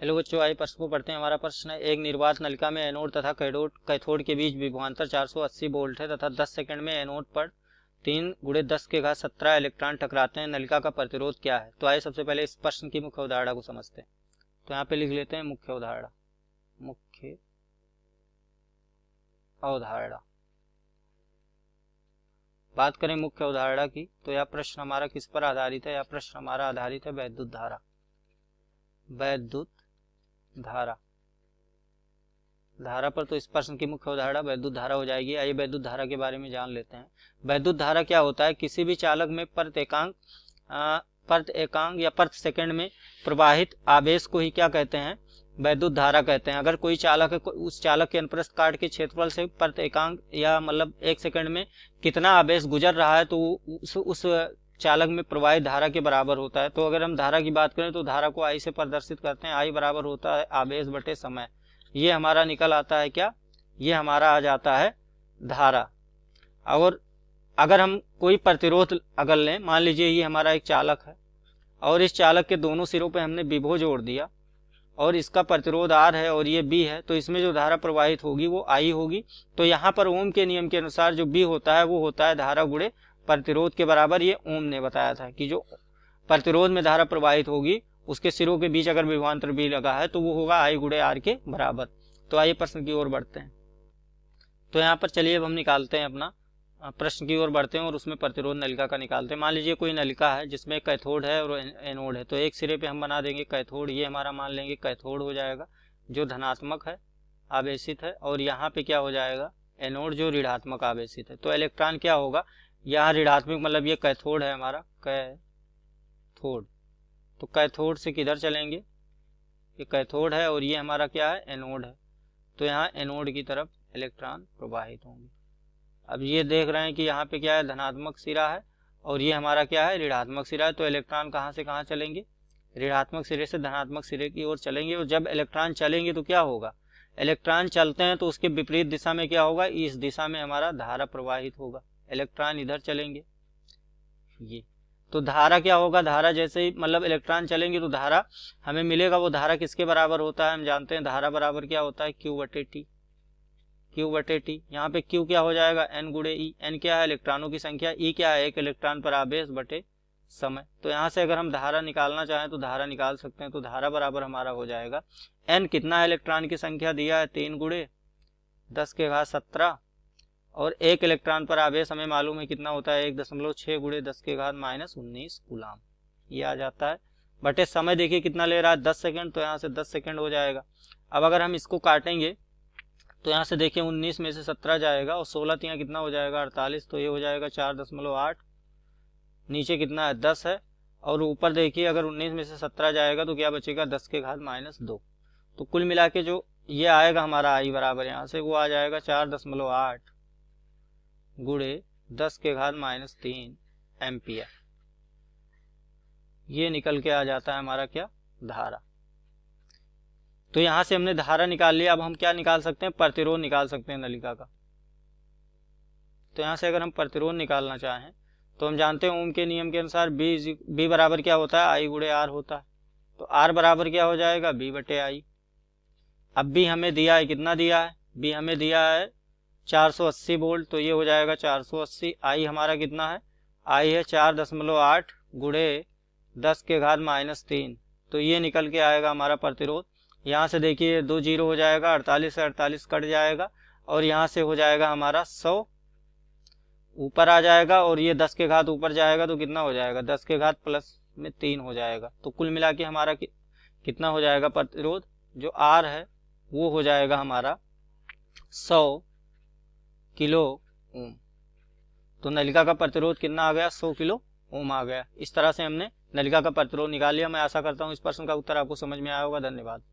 Hello बच्चों, आइए प्रश्न को पढ़ते हैं। हमारा प्रश्न है, एक निर्वात नलिका में एनोड तथा कैथोड के बीच विभवांतर 480 वोल्ट है तथा 10 सेकंड में एनोड पर 3 × 10 के घात 17 इलेक्ट्रॉन टकराते हैं। नलिका का प्रतिरोध क्या है? तो आइए सबसे पहले इस प्रश्न की मुख्य अवधारणा को समझते हैं। तो यहाँ पे लिख लेते हैं मुख्य अवधारणा। मुख्य अवधारणा, बात करें मुख्य अवधारणा की तो यह प्रश्न हमारा किस पर आधारित है? यह प्रश्न हमारा आधारित है वैद्युत धारा। वैद्युत धारा पर तो इस प्रश्न की मुख्य अवधारणा वैद्युत धारा हो जाएगी। आइए वैद्युत धारा के बारे में जान लेते हैं। वैद्युत धारा क्या होता है? किसी भी चालक में प्रति एकांक या प्रति सेकंड में प्रवाहित आवेश को ही क्या कहते हैं? वैद्युत धारा कहते हैं। अगर कोई चालक है, उस चालक के अनुप्रस्थ काट के क्षेत्रफल से प्रति एकांक या मतलब 1 सेकंड में कितना आवेश गुजर रहा है तो उस चालक में प्रवाहित धारा के बराबर होता है। तो अगर हम धारा की बात करें तो धारा को आई से प्रदर्शित करते हैं। आई बराबर होता है आवेश बटे समय। ये हमारा निकल आता है क्या? ये हमारा आ जाता है धारा। और अगर हम कोई प्रतिरोध अगर लें, मान लीजिए ये हमारा एक चालक है और इस चालक के दोनों सिरों पे हमने विभव जोड़ दिया और इसका प्रतिरोध R है और ये B है, तो इसमें जो धारा प्रवाहित होगी वो I होगी। तो यहाँ पर ओम के नियम के अनुसार जो B होता है वो होता है धारा गुणे प्रतिरोध के बराबर। ये ओम ने बताया था कि जो प्रतिरोध में धारा प्रवाहित होगी उसके सिरों के बीच अगर विभवांतर B लगा है तो वो होगा I × R के बराबर। तो आइए प्रश्न की ओर बढ़ते हैं। तो यहाँ पर चलिए अब हम निकालते हैं अपना प्रश्न की ओर बढ़ते हैं और उसमें प्रतिरोध नलिका का निकालते हैं। मान लीजिए कोई नलिका है जिसमें कैथोड है और एनोड है। तो एक सिरे पे हम बना देंगे कैथोड, ये हमारा मान लेंगे कैथोड हो जाएगा जो धनात्मक है, आवेशित है, और यहाँ पे क्या हो जाएगा? एनोड जो ऋणात्मक आवेशित है। तो इलेक्ट्रॉन क्या होगा? यहाँ ऋणात्मक मतलब ये कैथोड है हमारा, कैथोड। तो कैथोड से किधर चलेंगे? ये कैथोड है और ये हमारा क्या है? एनोड है। तो यहाँ एनोड की तरफ इलेक्ट्रॉन प्रवाहित होंगे। अब ये देख रहे हैं कि यहाँ पे क्या है? धनात्मक सिरा है और ये हमारा क्या है? ऋणात्मक सिरा है। तो इलेक्ट्रॉन कहाँ से कहाँ चलेंगे? ऋणात्मक सिरे से धनात्मक सिरे की ओर चलेंगे। और जब इलेक्ट्रॉन चलेंगे तो क्या होगा? इलेक्ट्रॉन चलते हैं तो उसके विपरीत दिशा में क्या होगा? इस दिशा में हमारा धारा प्रवाहित होगा। इलेक्ट्रॉन इधर चलेंगे, ये तो धारा क्या होगा? धारा जैसे ही मतलब इलेक्ट्रॉन चलेंगे तो धारा हमें मिलेगा। वो धारा किसके बराबर होता है? हम जानते हैं धारा बराबर क्या होता है? Q/T। Q/T, यहाँ पे Q क्या हो जाएगा? N × E। N क्या है? इलेक्ट्रॉनों की संख्या। E क्या है? एक इलेक्ट्रॉन पर आवेश बटे समय। तो यहाँ से अगर हम धारा निकालना चाहें तो धारा निकाल सकते हैं। तो धारा बराबर हमारा हो जाएगा N कितना है? इलेक्ट्रॉन की संख्या दिया है 3 × 10 के घात 17 और एक इलेक्ट्रॉन पर आवेश हमें मालूम है कितना होता है? 1.6 × 10 के घात -19 कूलाम। ये आ जाता है बटे समय। देखिए कितना ले रहा है? 10 सेकंड। तो यहाँ से 10 सेकंड हो जाएगा। अब अगर हम इसको काटेंगे तो यहाँ से देखिए 19 में से 17 जाएगा और 16 तियाँ कितना हो जाएगा? 48। तो ये हो जाएगा 4.8। नीचे कितना है? 10 है। और ऊपर देखिए अगर 19 में से 17 जाएगा तो क्या बचेगा? 10 के घात -2। तो कुल मिला के जो ये आएगा हमारा आई बराबर यहाँ से वो आ जाएगा 4.8 × 10 के घात -3 एम्पियर। ये निकल के आ जाता है हमारा क्या? धारा। तो यहां से हमने धारा निकाल लिया। अब हम क्या निकाल सकते हैं? प्रतिरोध निकाल सकते हैं नलिका का। तो यहां से अगर हम प्रतिरोध निकालना चाहें तो हम जानते हैं ओम के नियम के अनुसार B बराबर क्या होता है? I × R होता है। तो R बराबर क्या हो जाएगा? B/I। अब B हमें दिया है, कितना दिया है? B हमें दिया है 480 वोल्ट। तो ये हो जाएगा 480। I हमारा कितना है? I है 4.8 × 10 के घात -3। तो ये निकल के आएगा हमारा प्रतिरोध। यहाँ से देखिए 2 0 हो जाएगा, 48 से 48 कट जाएगा और यहाँ से हो जाएगा हमारा 100 ऊपर आ जाएगा और ये 10 के घात ऊपर जाएगा तो कितना हो जाएगा? 10 के घात +3 हो जाएगा। तो कुल मिला के हमारा कितना हो जाएगा प्रतिरोध? जो R है वो हो जाएगा हमारा 100 किलो ओम। तो नलिका का प्रतिरोध कितना आ गया? 100 किलो ओम आ गया। इस तरह से हमने नलिका का प्रतिरोध निकाल लिया। मैं आशा करता हूँ इस प्रश्न का उत्तर आपको समझ में आया होगा। धन्यवाद।